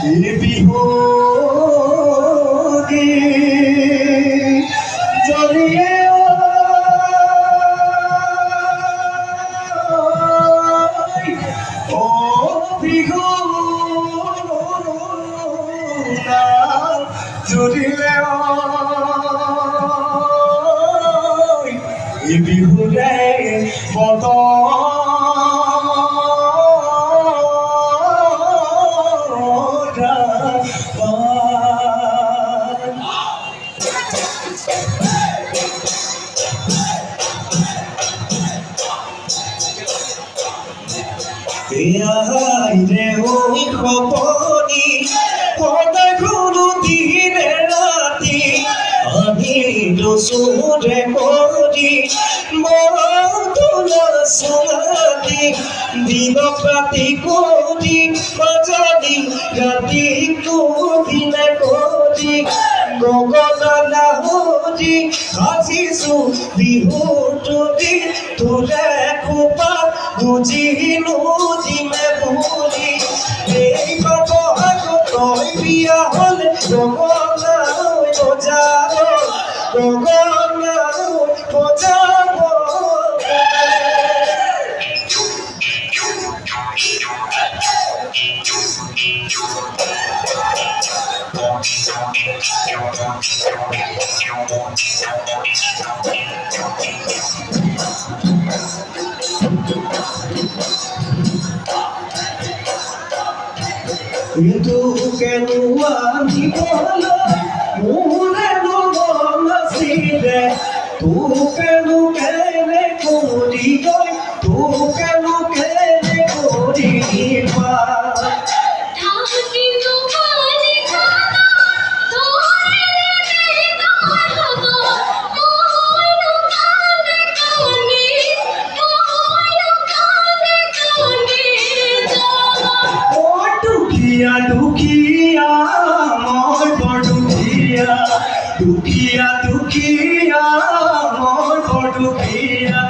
এই বিহুতে জ্বলিয়ে ও বিহু জ্বলিলে এই বিহুৰে রে ওই খপনি সদায় কোনো দিনে রাতি আমি দোষরে কৰি মৰতলা চলাতি দিন ৰাতি কৰি মাজনী ৰাতি দিনে কৰি গগনা নাহৰি সাজিছো বিহুটোদি তোৰে খোপা বুজিলো দিনে বুলি এই বাবহাগ তই বিয়া হলে গগনা বজাব গগনা বজাব কিন্তু কেন আনিবলৈ মোৰে মন নাছিলে তোকেনো কেনে কৰি গৈ তোকেনো কেনে কৰি পা দুখিয়া মই বৰ দুখিয়া দুখিয়া দুখিয়া মই বৰ দুখিয়া